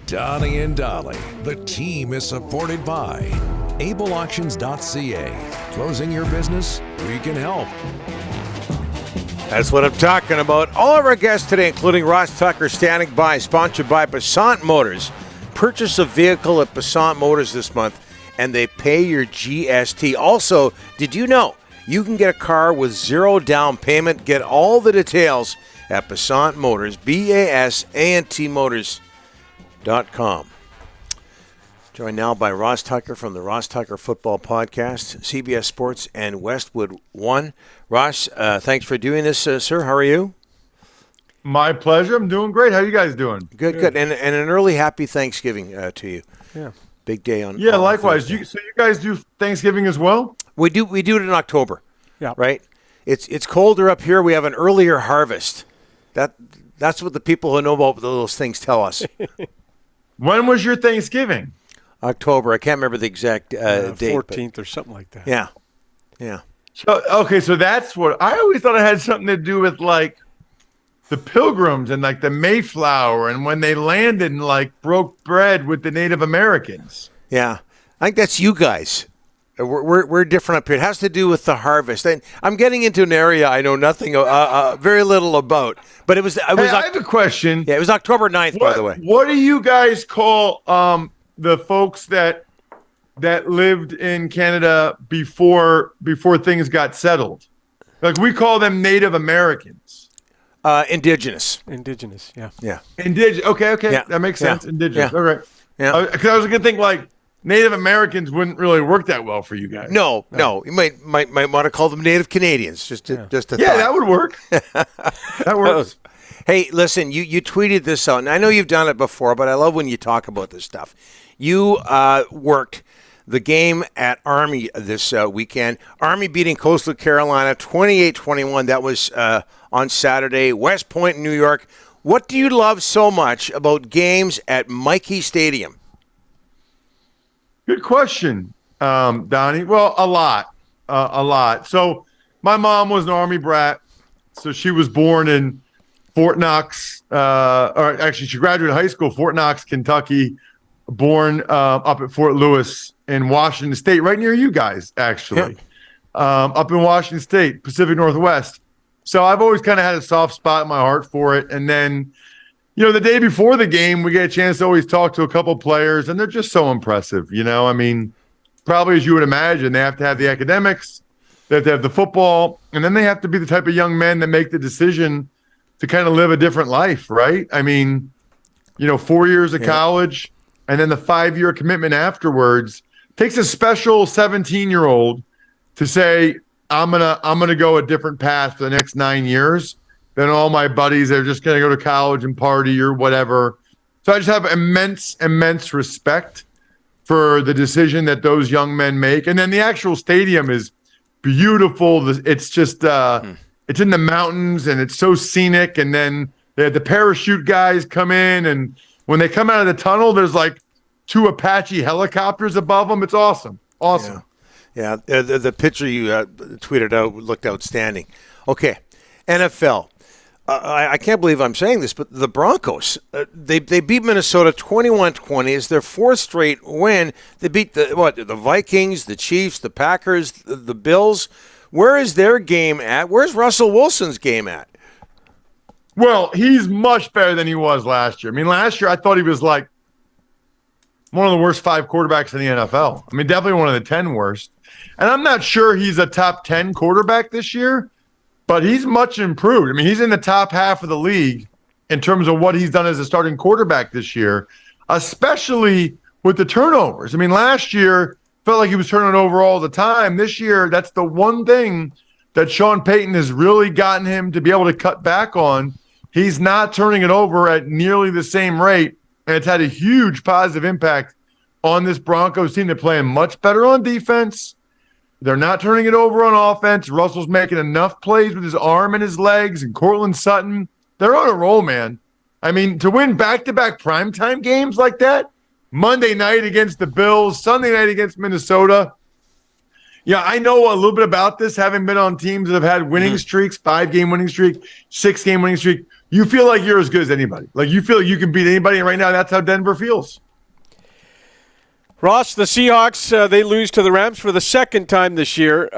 Donnie and Dolly. The team is supported by ableauctions.ca. Closing your business? We can help. That's what I'm talking about. All of our guests today, including Ross Tucker, standing by, sponsored by Passant Motors. Purchase a vehicle at Passant Motors this month, and they pay your GST. Also, did you know you can get a car with zero down payment? Get all the details at Passant Motors, BASANT Motors.com. Joined now by Ross Tucker from the Ross Tucker Football Podcast, CBS Sports, and Westwood One. Ross, thanks for doing this, sir. How are you? My pleasure. I'm doing great. How you guys doing? Good. And an early happy Thanksgiving to you. Yeah. Big day on. Yeah, on likewise. So you guys do Thanksgiving as well? We do it in October. Yeah. Right. It's colder up here. We have an earlier harvest. That's what the people who know about those things tell us. When was your Thanksgiving? October. I can't remember the exact date. 14th or something like that. Yeah. So that's what I always thought it had something to do with, like the Pilgrims and like the Mayflower and when they landed and like broke bread with the Native Americans. Yeah. I think that's you guys. We're different up here. It has to do with the harvest. And I'm getting into an area I know nothing, very little about. But it was. I have a question. Yeah, it was October 9th, by the way. What do you guys call the folks that lived in Canada before things got settled? Like, we call them Native Americans. Indigenous. Indigenous, yeah. Yeah. Indigenous. Okay. Yeah. That makes sense. Yeah. Indigenous. Yeah. All right. Yeah. Because I was going to think, like, Native Americans wouldn't really work that well for you guys. No. You might want to call them Native Canadians. Just a thought. That would work. That works. Hey, listen, you tweeted this out, and I know you've done it before, but I love when you talk about this stuff. You worked the game at Army this weekend. Army beating Coastal Carolina 28-21. That was on Saturday. West Point, New York. What do you love so much about games at Michie Stadium? Good question, Donnie. Well, a lot. So my mom was an Army brat. So she was born in Fort Knox, or actually she graduated high school, Fort Knox, Kentucky, born up at Fort Lewis in Washington State, right near you guys, actually, up in Washington State, Pacific Northwest. So I've always kind of had a soft spot in my heart for it. And then, the day before the game, we get a chance to always talk to a couple players, and they're just so impressive. I mean, probably as you would imagine, they have to have the academics, they have to have the football, and then they have to be the type of young men that make the decision to kind of live a different life, right? I mean, 4 years of college and then the 5-year commitment afterwards takes a special 17-year-old to say, I'm gonna go a different path for the next 9 years than all my buddies that are just going to go to college and party or whatever. So I just have immense respect for the decision that those young men make. And then the actual stadium is beautiful. It's just it's in the mountains and it's so scenic. And then they had the parachute guys come in, and when they come out of the tunnel, there's like 2 Apache helicopters above them. It's awesome. Yeah. The picture you tweeted out looked outstanding. Okay, NFL. I can't believe I'm saying this, but the Broncos, they beat Minnesota 21-20. It's their 4th straight win. They beat the Vikings, the Chiefs, the Packers, the Bills. Where is their game at? Where's Russell Wilson's game at? Well, he's much better than he was last year. I mean, last year I thought he was like one of the worst 5 quarterbacks in the NFL. I mean, definitely one of the 10 worst. And I'm not sure he's a top 10 quarterback this year, but he's much improved. I mean, he's in the top half of the league in terms of what he's done as a starting quarterback this year, especially with the turnovers. I mean, last year felt like he was turning over all the time. This year, that's the one thing that Sean Payton has really gotten him to be able to cut back on. He's not turning it over at nearly the same rate, and it's had a huge positive impact on this Broncos team. They're playing much better on defense. They're not turning it over on offense. Russell's making enough plays with his arm and his legs, and Cortland Sutton. They're on a roll, man. I mean, to win back-to-back primetime games like that, Monday night against the Bills, Sunday night against Minnesota. Yeah, I know a little bit about this, having been on teams that have had winning streaks, 5-game winning streak, 6-game winning streak. you feel like you're as good as anybody. Like you feel like you can beat anybody, and right now that's how Denver feels. Ross, the Seahawks, they lose to the Rams for the second time this year.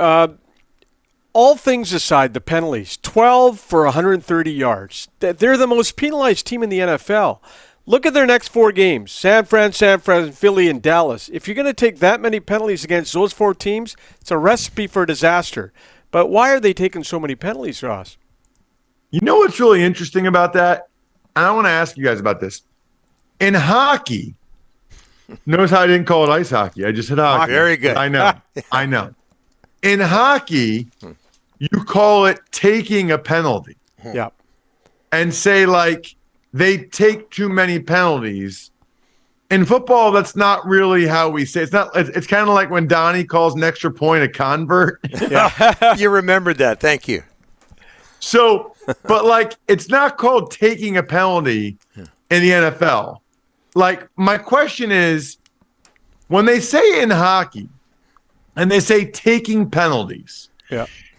All things aside, the penalties, 12 for 130 yards. They're the most penalized team in the NFL. Look at their next 4 games, San Fran, Philly, and Dallas. If you're going to take that many penalties against those 4 teams, it's a recipe for disaster. But why are they taking so many penalties, Ross? You know what's really interesting about that? And I want to ask you guys about this. In hockey, notice how I didn't call it ice hockey. I just said hockey. Very good. I know. In hockey, you call it taking a penalty. Yeah. And say, like, they take too many penalties. In football, that's not really how we say it. It's kind of like when Donnie calls an extra point a convert. Yeah. You remembered that. Thank you. So, but like, it's not called taking a penalty in the NFL. Like, my question is, when they say in hockey and they say taking penalties,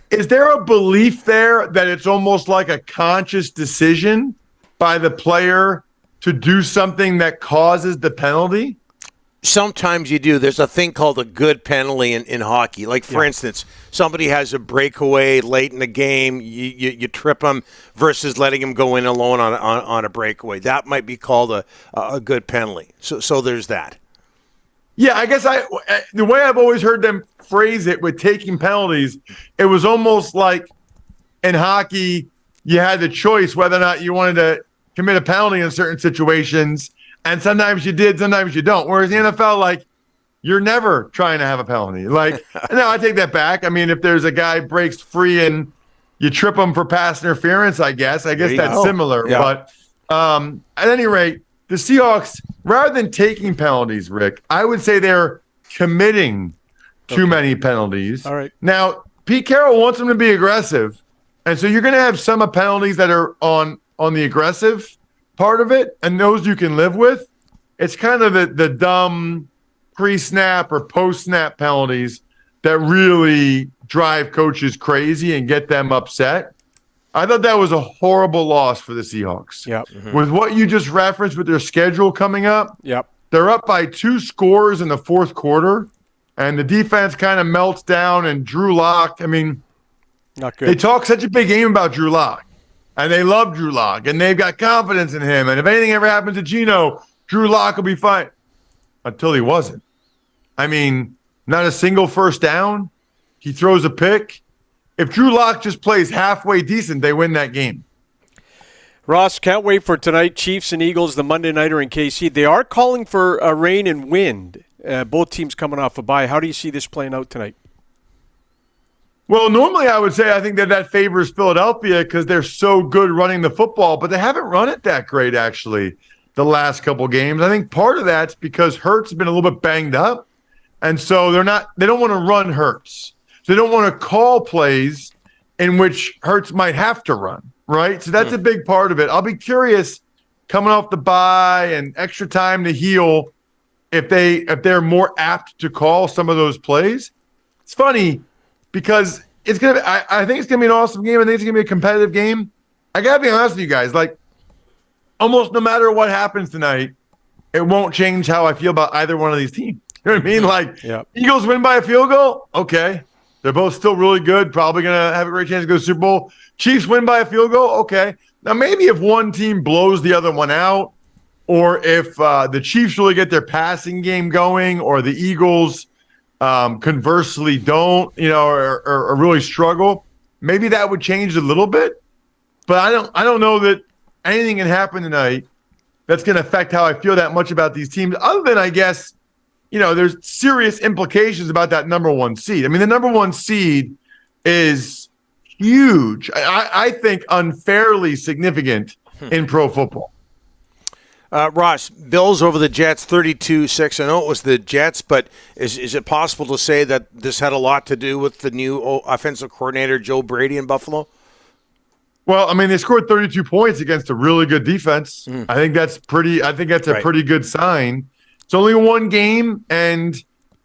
is there a belief there that it's almost like a conscious decision by the player to do something that causes the penalty? Sometimes you do. There's a thing called a good penalty in hockey. Like, for instance, somebody has a breakaway late in the game, you trip them versus letting them go in alone on a breakaway. That might be called a good penalty. So there's that. Yeah, I guess the way I've always heard them phrase it with taking penalties, it was almost like in hockey, you had the choice whether or not you wanted to commit a penalty in certain situations, and sometimes you did, sometimes you don't. Whereas the NFL, like, you're never trying to have a penalty. Like, no, I take that back. I mean, if there's a guy breaks free and you trip him for pass interference, I guess that's similar. Yeah. But at any rate, the Seahawks, rather than taking penalties, Rick, I would say they're committing too many penalties. All right. Now, Pete Carroll wants them to be aggressive, and so you're going to have some penalties that are on the aggressive part of it, and those you can live with. It's kind of the dumb pre-snap or post-snap penalties that really drive coaches crazy and get them upset. I thought that was a horrible loss for the Seahawks. Yep. With what you just referenced with their schedule coming up, they're up by 2 scores in the fourth quarter, and the defense kind of melts down, and Drew Lock, I mean, not good. They talk such a big game about Drew Lock, and they love Drew Lock, and they've got confidence in him, and if anything ever happens to Geno, Drew Lock will be fine. Until he wasn't. I mean, not a single first down. He throws a pick. If Drew Lock just plays halfway decent, they win that game. Ross, can't wait for tonight. Chiefs and Eagles, the Monday Nighter in KC. They are calling for a rain and wind. Both teams coming off a bye. How do you see this playing out tonight? Well, normally I would say I think that favors Philadelphia because they're so good running the football, but they haven't run it that great, actually, the last couple games. I think part of that's because Hurts has been a little bit banged up, and so they don't want to run Hurts. So they don't want to call plays in which Hurts might have to run, right? So that's a big part of it. I'll be curious coming off the bye and extra time to heal if they're more apt to call some of those plays. It's funny because it's gonna be, I think it's gonna be an awesome game. I think it's gonna be a competitive game. I gotta be honest with you guys, like almost no matter what happens tonight, it won't change how I feel about either one of these teams. You know what I mean? Like Eagles win by a field goal, okay. They're both still really good, probably going to have a great chance to go to the Super Bowl. Chiefs win by a field goal, okay. Now, maybe if one team blows the other one out, or if the Chiefs really get their passing game going, or the Eagles conversely don't, or really struggle, maybe that would change a little bit. But I don't know that anything can happen tonight that's going to affect how I feel that much about these teams, other than, I guess, there's serious implications about that number 1 seed. I mean, the number 1 seed is huge. I think unfairly significant in pro football. Ross, Bills over the Jets, 32-6. I know it was the Jets, but is it possible to say that this had a lot to do with the new offensive coordinator, Joe Brady in Buffalo? Well, I mean, they scored 32 points against a really good defense. I think that's a pretty good sign. It's only 1 game, and,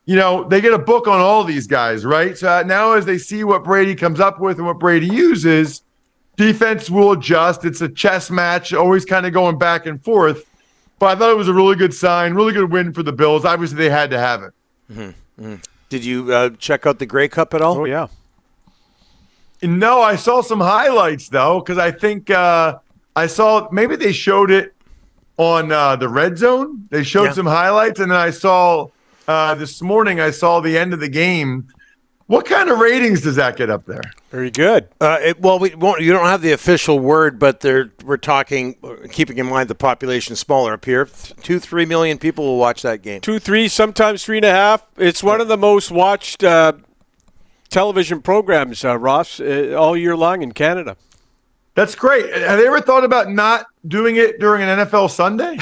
they get a book on all these guys, right? So now as they see what Brady comes up with and what Brady uses, defense will adjust. It's a chess match, always kind of going back and forth. But I thought it was a really good sign, really good win for the Bills. Obviously, they had to have it. Mm-hmm. Mm-hmm. Did you check out the Grey Cup at all? Oh, yeah. No, I saw some highlights, though, because I think I saw maybe they showed it on the Red Zone. They showed some highlights, and then I saw this morning, I saw the end of the game. What kind of ratings does that get up there? Very good. You don't have the official word, but we're talking, keeping in mind the population smaller up here. 2-3 million people will watch that game. 2, 3, sometimes 3.5. It's one of the most watched television programs, Ross, all year long in Canada. That's great. Have they ever thought about not doing it during an NFL Sunday?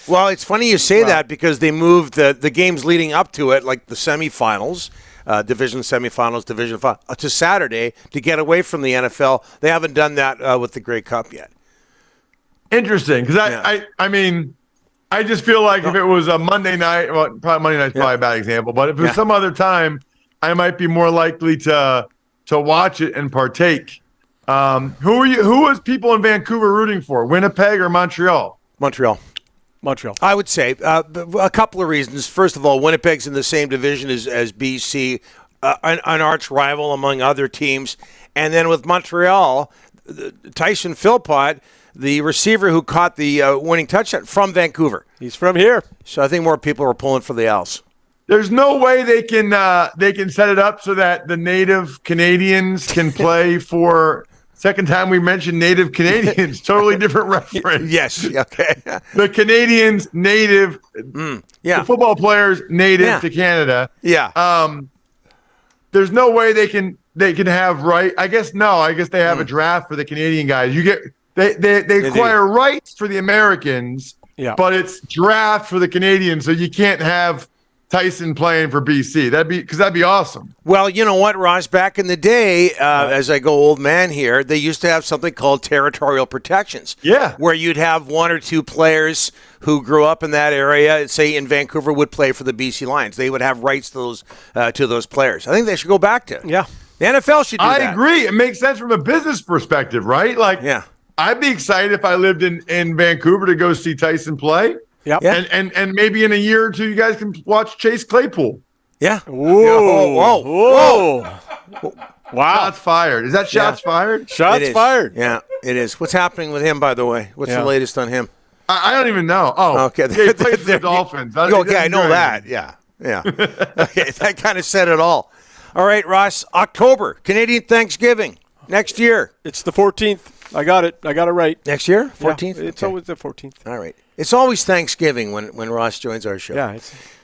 Well, it's funny you say that because they moved the games leading up to it, like the semifinals. Division semifinals, division final, to Saturday to get away from the NFL. They haven't done that with the Grey Cup yet. Interesting, because I mean, I just feel like if it was a Monday night, well, probably Monday night's probably a bad example, but if it was some other time, I might be more likely to watch it and partake. Who was people in Vancouver rooting for? Winnipeg or Montreal? Montreal. I would say a couple of reasons. First of all, Winnipeg's in the same division as BC, an arch rival among other teams. And then with Montreal, Tyson Philpott, the receiver who caught the winning touchdown from Vancouver. He's from here. So I think more people are pulling for the Owls. There's no way they can set it up so that the native Canadians can play for. Second time we mentioned native Canadians, totally different reference. Yes, okay. The Canadians native, the football players native to Canada. Yeah. There's no way they can have right. I guess they have a draft for the Canadian guys. They acquire rights for the Americans, but it's draft for the Canadians. So you can't have Tyson playing for BC. That'd be awesome. Well, you know what, Ross? Back in the day, as I go old man here, they used to have something called territorial protections. Yeah. Where you'd have one or two players who grew up in that area, say in Vancouver, would play for the BC Lions. They would have rights to those players. I think they should go back to. Yeah. The NFL should do that. I agree. It makes sense from a business perspective, right? Like, I'd be excited if I lived in Vancouver to go see Tyson play. Yep. Yeah. And maybe in a year or two, you guys can watch Chase Claypool. Yeah. Whoa. Wow. Shots fired. Is that shots fired? Shots fired. Yeah, it is. What's happening with him, by the way? What's the latest on him? I don't even know. Oh, okay. Yeah, he plays for the Dolphins. Okay, I know that. Yeah. Okay, that kind of said it all. All right, Ross, October, Canadian Thanksgiving, next year. It's the 14th. I got it right. Next year? 14th? Yeah, it's always the 14th. All right. It's always Thanksgiving when Ross joins our show. Yeah.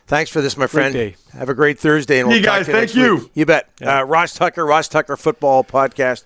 Thanks for this, my friend. Day. Have a great Thursday. And you guys, thank you. You bet. Yeah. Ross Tucker Football Podcast.